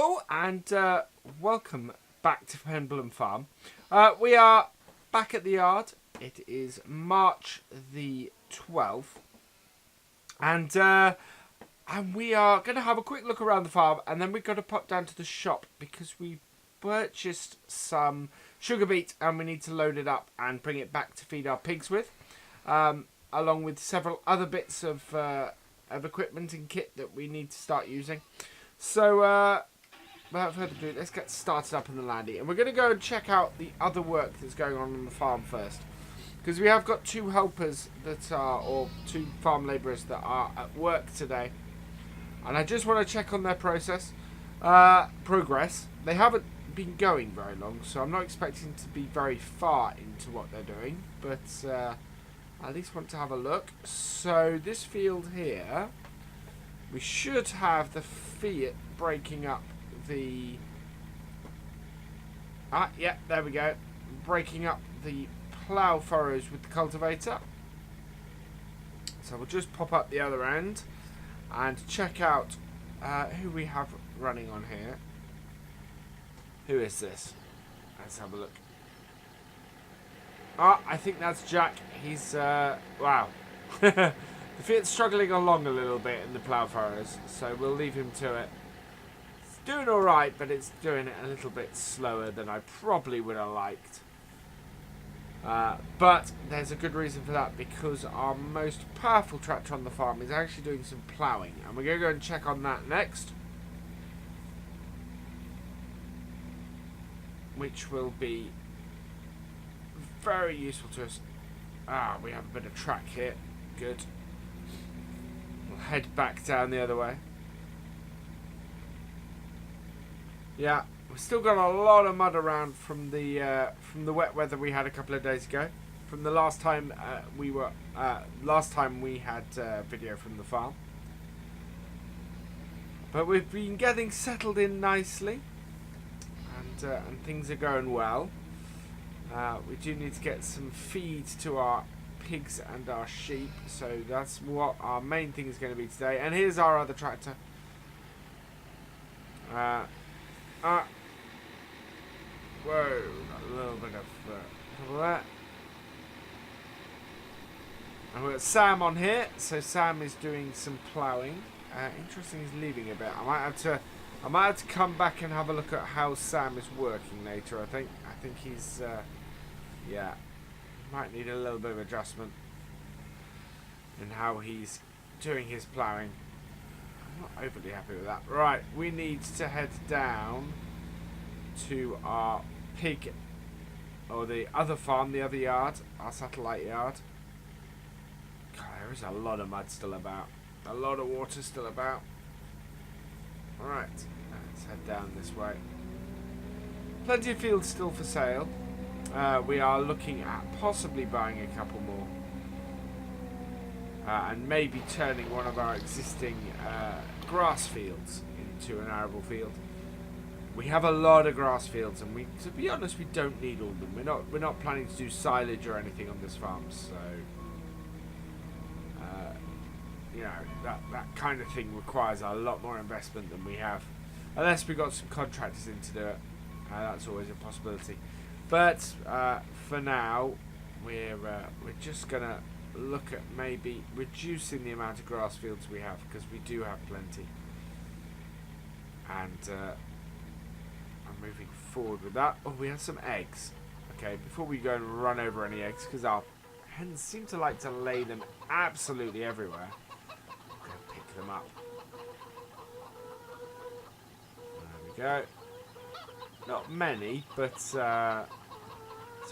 Hello and welcome back to Penberlan Farm. We are back at the yard. It is March the 12th, and we are going to have a quick look around the farm, and then we're going to pop down to the shop because we purchased some sugar beet and we need to load it up and bring it back to feed our pigs with, along with several other bits of equipment and kit that we need to start using. So, without further ado, let's get started up in the landy. And we're going to go and check out the other work that's going on the farm first. Because we have got two helpers that are, or two farm labourers that are at work today. And I just want to check on their progress. They haven't been going very long, so I'm not expecting to be very far into what they're doing. But I at least want to have a look. So, this field here, we should have the Fiat breaking up the... yeah, there we go. Breaking up the plough furrows with the cultivator. So we'll just pop up the other end and check out who we have running on here. Who is this? Let's have a look. I think that's Jack. He's, wow. The Fiat's struggling along a little bit in the plough furrows, so we'll leave him to it. It's doing alright, but it's doing it a little bit slower than I probably would have liked. But there's a good reason for that, because our most powerful tractor on the farm is actually doing some ploughing, and we're going to go and check on that next. Which will be very useful to us. We have a bit of track here. Good. We'll head back down the other way. Yeah, we've still got a lot of mud around from the wet weather we had a couple of days ago. From the last time we had video from the farm. But we've been getting settled in nicely, and things are going well. We do need to get some feed to our pigs and our sheep, so that's what our main thing is going to be today. And here's our other tractor. Whoa, a little bit of that. And we've got Sam on here, so Sam is doing some ploughing. Interesting, he's leaving a bit. I might have to come back and have a look at how Sam is working later. I think he's yeah, might need a little bit of adjustment in how he's doing his ploughing. I'm not overly happy with that. Right, we need to head down to our pig, or the other farm, the other yard, our satellite yard. God, there is a lot of mud still about, a lot of water still about. Alright, let's head down this way. Plenty of fields still for sale. We are looking at possibly buying a couple more. And maybe turning one of our existing grass fields into an arable field. We have a lot of grass fields, and to be honest, we don't need all of them. We're not planning to do silage or anything on this farm, so you know, that kind of thing requires a lot more investment than we have, unless we got some contractors in to do it. That's always a possibility. But for now, we're just gonna look at maybe reducing the amount of grass fields we have, because we do have plenty. And I'm moving forward with that. Oh, we have some eggs. Okay, before we go and run over any eggs, because our hens seem to like to lay them absolutely everywhere. I'm gonna pick them up. There we go. Not many, but so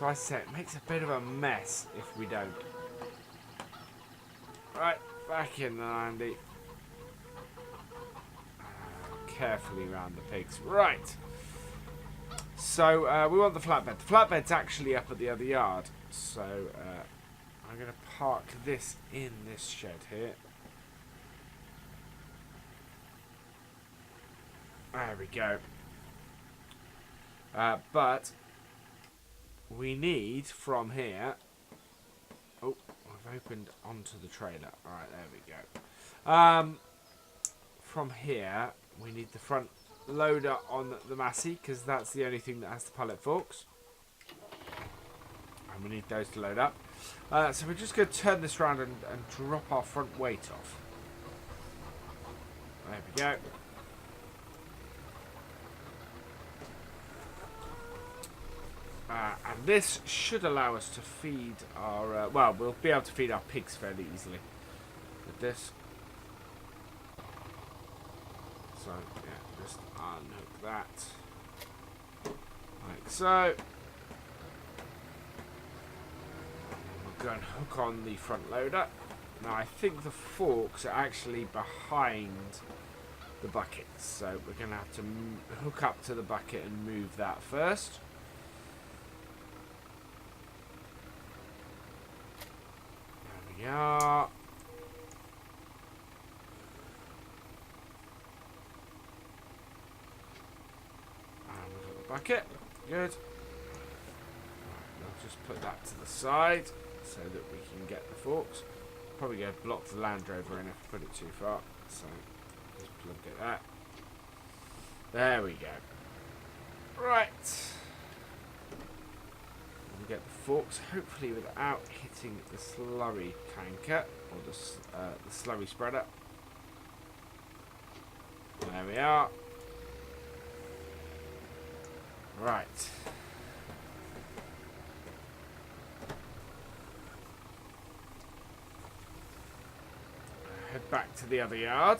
I say it makes a bit of a mess if we don't. Right, back in the landy. Carefully around the pigs. Right. So we want the flatbed. The flatbed's actually up at the other yard. So I'm going to park this in this shed here. There we go. But we need from here. Oh, I've opened onto the trailer. Alright, there we go. From here, we need the front loader on the Massey, because that's the only thing that has the pallet forks. And we need those to load up. So we're just going to turn this around and drop our front weight off. There we go. And this should allow us to feed our... well, we'll be able to feed our pigs fairly easily with this. So, yeah, just unhook that. Like so. We'll go and hook on the front loader. Now, I think the forks are actually behind the buckets. So, we're going to have to hook up to the bucket and move that first. There we are. Bucket. Good. Right, we'll just put that to the side so that we can get the forks. Probably going to block the Land Rover in if I put it too far. So just plug it that. There we go. Right. We'll get the forks hopefully without hitting the slurry tanker or the slurry spreader. There we are. Right. Head back to the other yard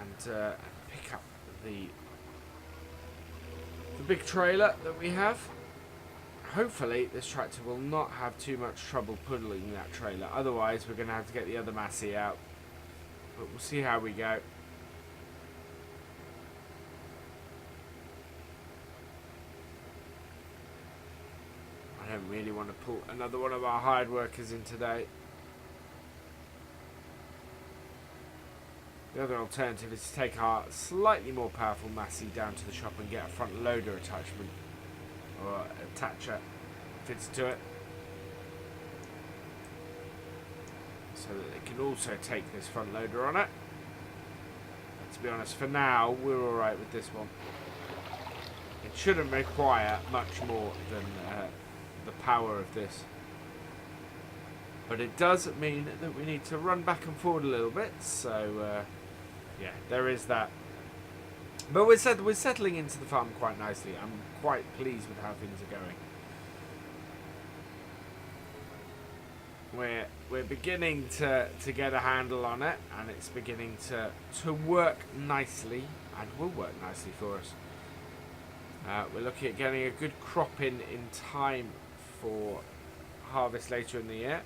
and pick up the big trailer that we have. Hopefully this tractor will not have too much trouble pulling that trailer. Otherwise we're going to have to get the other Massey out. But we'll see how we go. I don't really want to pull another one of our hired workers in today. The other alternative is to take our slightly more powerful Massey down to the shop and get a front loader attachment or attacher fitted to it, so that they can also take this front loader on it. But to be honest, for now we're alright with this one. It shouldn't require much more than the power of this, but it does mean that we need to run back and forward a little bit. So yeah, there is that. But we're settling into the farm quite nicely. I'm quite pleased with how things are going. We're beginning to get a handle on it, and it's beginning to work nicely, and will work nicely for us. We're looking at getting a good crop in time for harvest later in the year.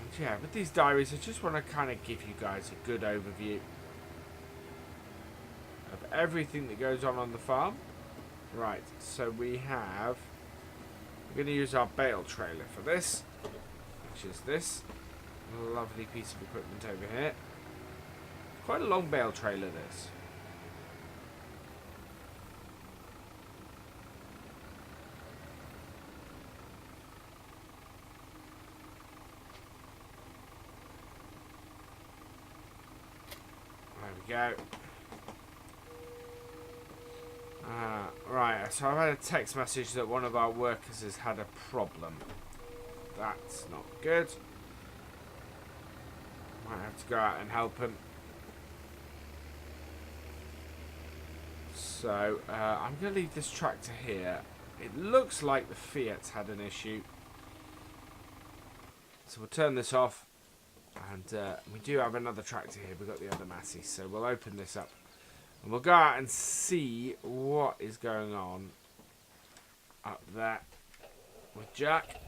And yeah, with these diaries, I just want to kind of give you guys a good overview of everything that goes on the farm. Right, so we're going to use our bale trailer for this, which is this lovely piece of equipment over here. Quite a long bale trailer, this. There we go. Right, so I've had a text message that one of our workers has had a problem. That's not good. Might have to go out and help him. So, I'm going to leave this tractor here. It looks like the Fiat's had an issue. So we'll turn this off. And we do have another tractor here. We've got the other Massey. So we'll open this up. And we'll go out and see what is going on up there with Jack.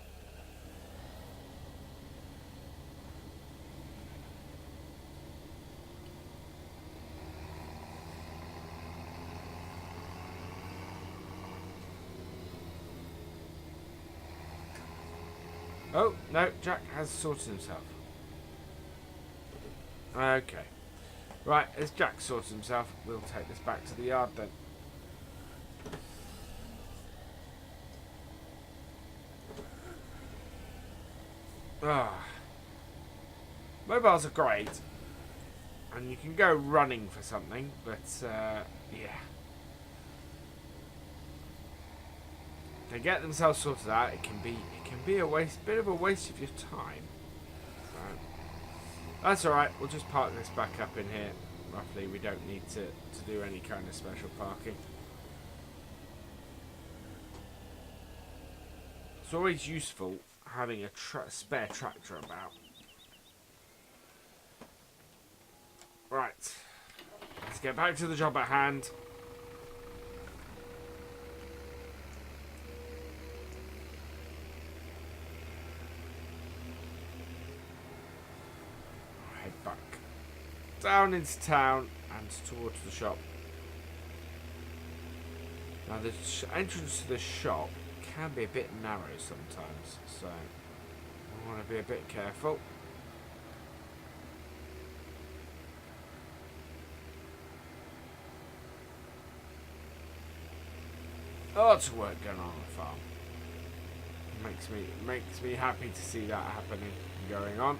Oh, no, Jack has sorted himself. Okay. Right, as Jack sorts himself, we'll take this back to the yard then. Ah. Mobiles are great, And you can go running for something, but yeah. They get themselves sorted out. It can be a bit of a waste of your time. So that's all right. We'll just park this back up in here. Roughly, we don't need to do any kind of special parking. It's always useful having a spare tractor about. Right, let's get back to the job at hand. Head back down into town and towards the shop. Now the entrance to the shop can be a bit narrow sometimes, so I want to be a bit careful. Lots of work going on the farm. Makes me happy to see that happening and going on.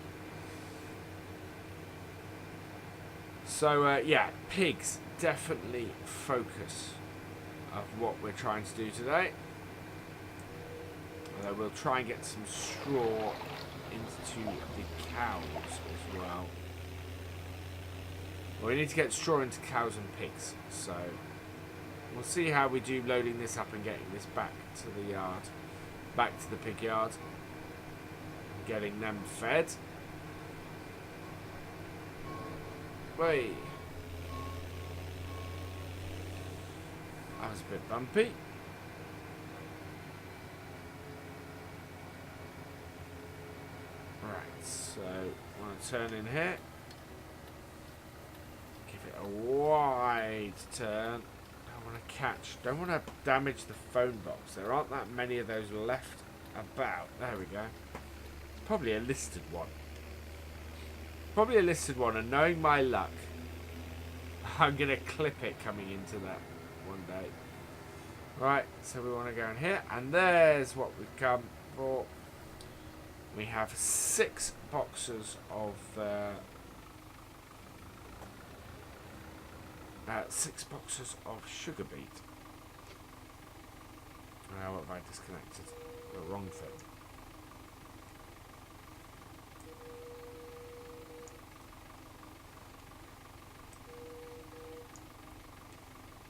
So yeah, pigs definitely focus of what we're trying to do today. Although we'll try and get some straw into the cows as well. Well, we need to get straw into cows and pigs, so we'll see how we do loading this up and getting this back to the yard, back to the pig yard, getting them fed. Wait, that was a bit bumpy. Right, so I want to turn in here. Give it a wide turn. Don't want to damage the phone box. There aren't that many of those left about. There we go. Probably a listed one. And knowing my luck, I'm going to clip it coming into that one day. Right, so we want to go in here, and there's what we've come for. We have 6 boxes of 6 boxes of sugar beet. Now what have I disconnected? The wrong thing.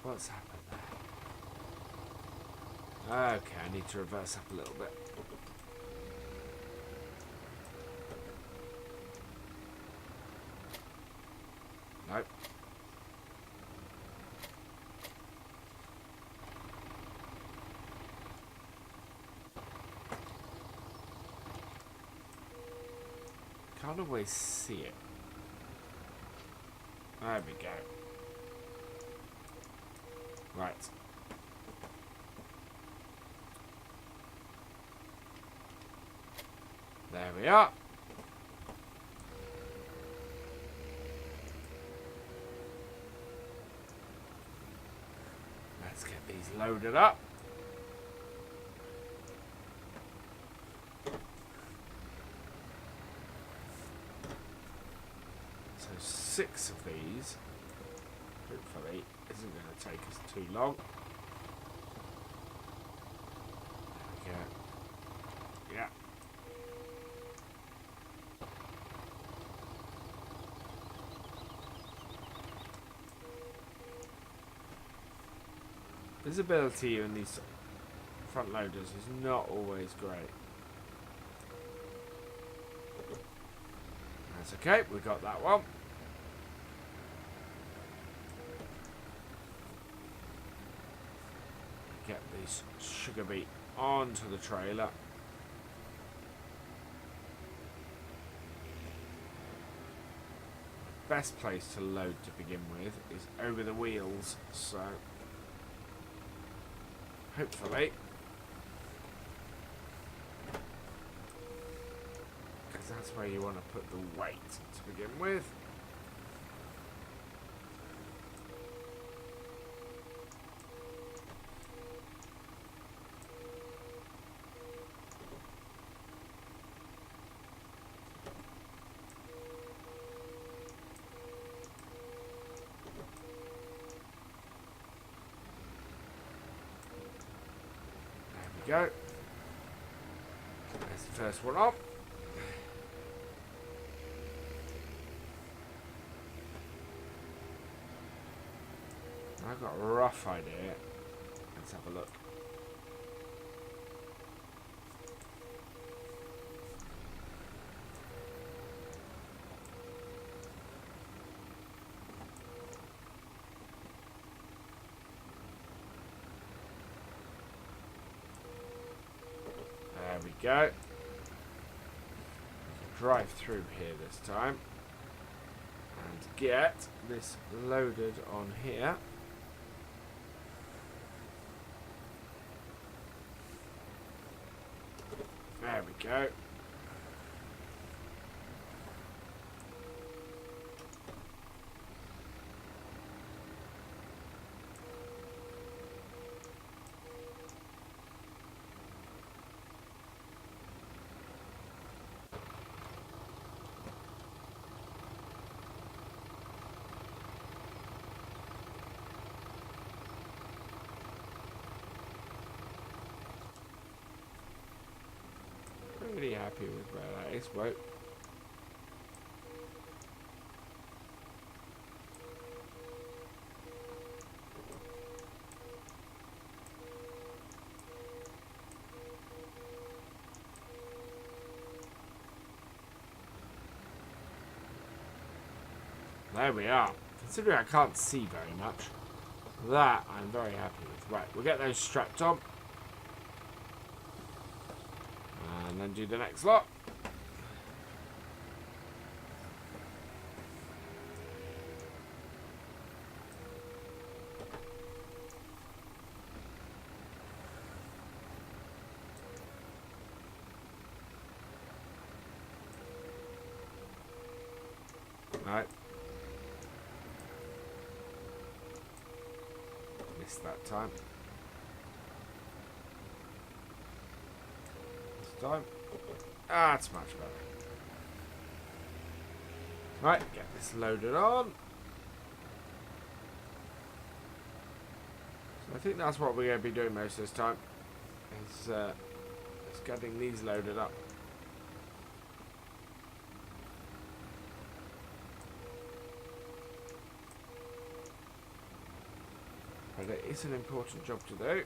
What's happened there? Okay, I need to reverse up a little bit. Nope. Can't always see it. There we go. Right. There we are. Let's get these loaded up. So 6 of these, hopefully, isn't going to take us too long. There we go. Yeah. Visibility in these front loaders is not always great. That's okay, we got that one. Get these sugar beet onto the trailer. The best place to load to begin with is over the wheels, so hopefully, because that's where you want to put the weight to begin with. we go. There's the first one up. I've got a rough idea. Let's have a look. There we go. Drive through here this time and get this loaded on here. There we go. Pretty happy with where that is. Whoa. There we are. Considering I can't see very much, that I'm very happy with. Right, we'll get those strapped on. And then do the next lot. Right. Missed that time. Time. That's much better. Right, get this loaded on. So I think that's what we're going to be doing most of this time. Is getting these loaded up. But it is an important job to do.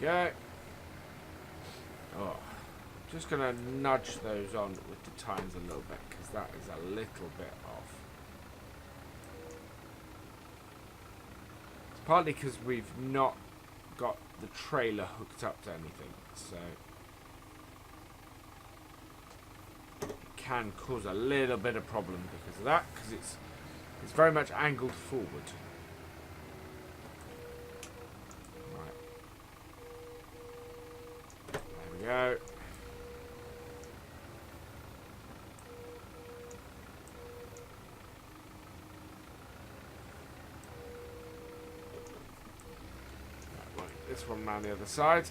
Okay. Oh, just gonna nudge those on with the tines a little bit because that is a little bit off. It's partly because we've not got the trailer hooked up to anything, so it can cause a little bit of problem because of that, because it's very much angled forward. Go. This one around the other side.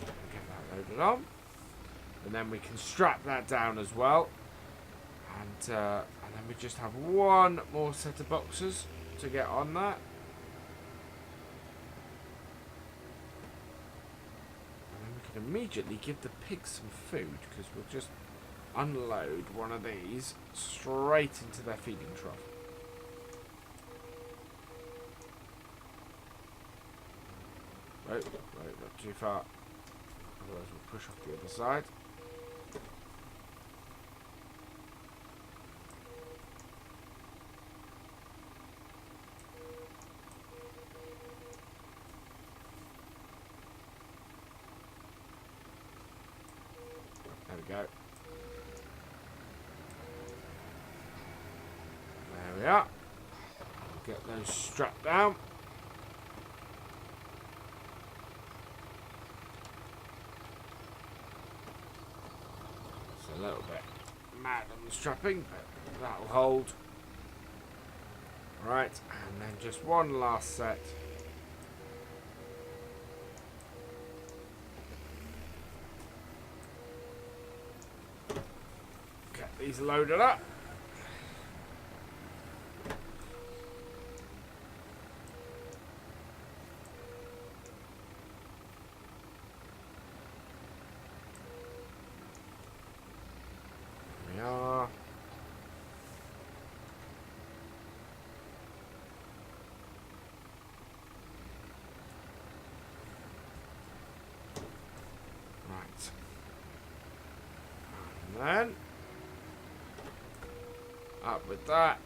Get that loaded on, and then we can strap that down as well. And then we just have one more set of boxes to get on that. Immediately give the pigs some food because we'll just unload one of these straight into their feeding trough. Right, not too far. Otherwise we'll push off the other side. There we go. There we are. Get those strapped down. It's a little bit mad on the strapping, but that'll hold. Right, and then just one last set. Get these loaded up. then up with that.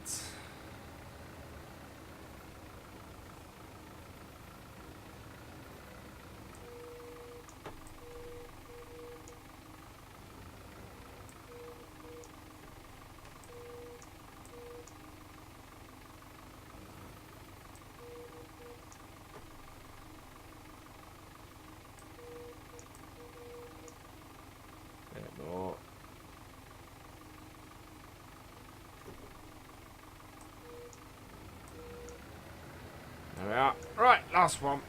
Bit more. There we are. Right, last one.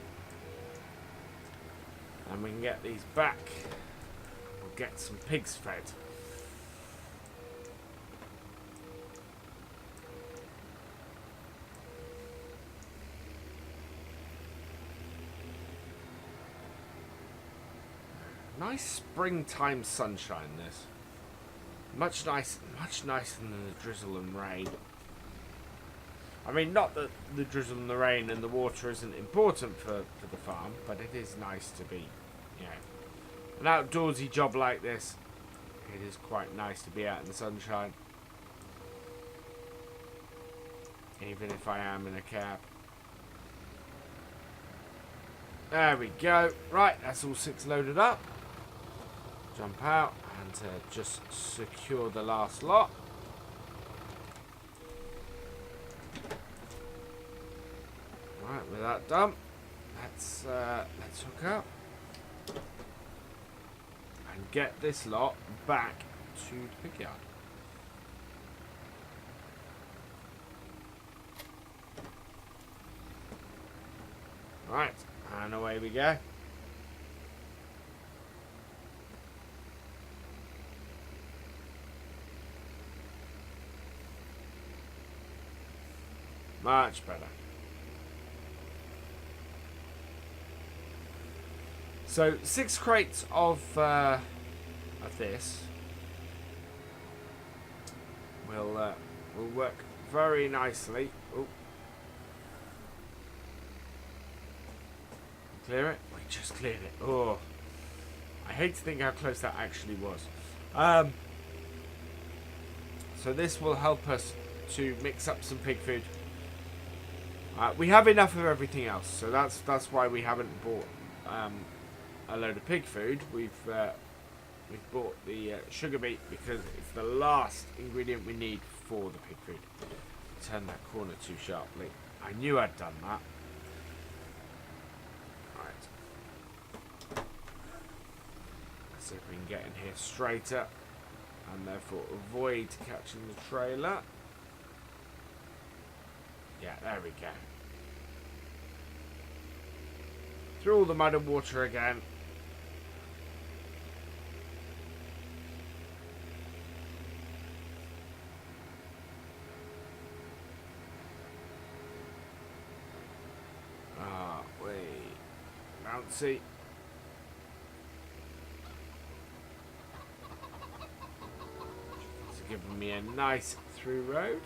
And we can get these back. We'll get some pigs fed. Nice springtime sunshine, this. Much nicer than the drizzle and rain. I mean, not that the drizzle and the rain and the water isn't important for the farm, but it is nice to be, you know, an outdoorsy job like this. It is quite nice to be out in the sunshine. Even if I am in a cab. There we go. Right, that's all 6 loaded up. Jump out and just secure the last lot. Right, with that done, let's hook up and get this lot back to the pig yard. Right, and away we go. Much better. So 6 crates of this will work very nicely. Oh, clear it. We just cleared it. Oh, I hate to think how close that actually was. So this will help us to mix up some pig food. We have enough of everything else, so that's why we haven't bought a load of pig food. We've bought the sugar beet because it's the last ingredient we need for the pig food. Turn that corner too sharply. I knew I'd done that. Right. Let's see if we can get in here straighter and therefore avoid catching the trailer. Yeah, there we go. Through all the mud and water again. Ah, wait. Bouncy. It's giving me a nice through road.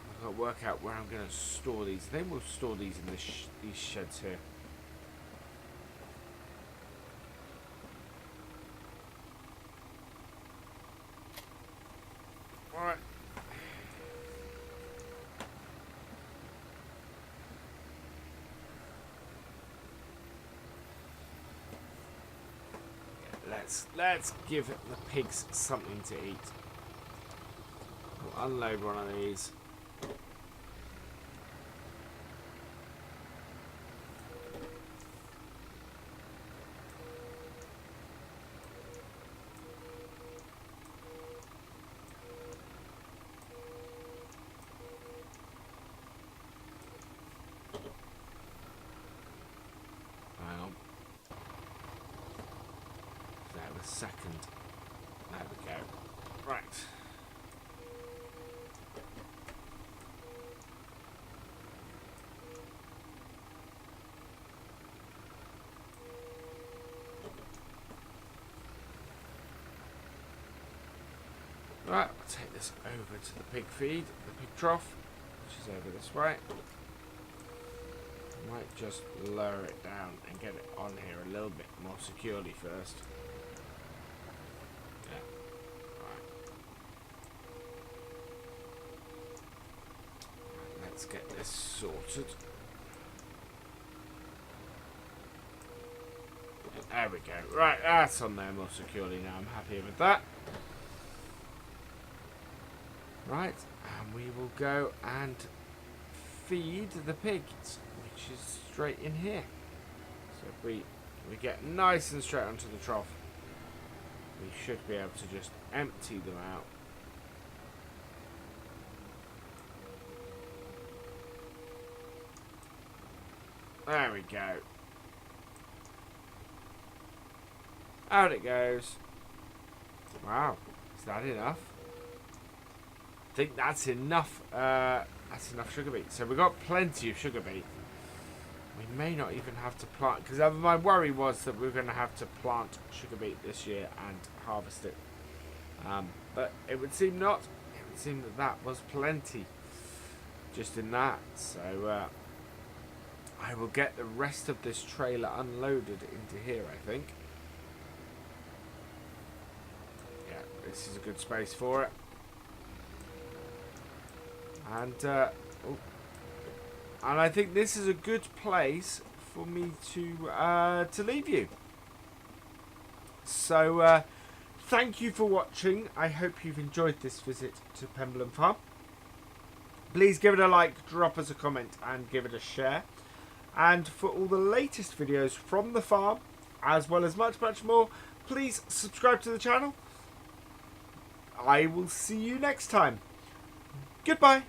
I've got to work out where I'm going to store these. I think we'll store these in these sheds here. Alright. Let's give the pigs something to eat. We'll unload one of these. Second. There we go. Right. Right, I'll take this over to the pig feed, the pig trough, which is over this way. Might might just lower it down and get it on here a little bit more securely first. Yeah. Right, let's get this sorted. There we go. Right, that's on there more securely now. I'm happy with that. Right, and we will go and feed the pigs, which is straight in here. So if we get nice and straight onto the trough, we should be able to just empty them out. There we go. Out it goes. Wow, is that enough? I think that's enough. That's enough sugar beet. So we've got plenty of sugar beet. We may not even have to plant, because my worry was that we were going to have to plant sugar beet this year and harvest it. But it would seem not. It would seem that that was plenty just in that. So I will get the rest of this trailer unloaded into here, I think. Yeah, this is a good space for it. And I think this is a good place for me to leave you. So thank you for watching. I hope you've enjoyed this visit to Penberlan Farm. Please give it a like, drop us a comment, and give it a share. And for all the latest videos from the farm, as well as much more, please subscribe to the channel. I will see you next time. Goodbye.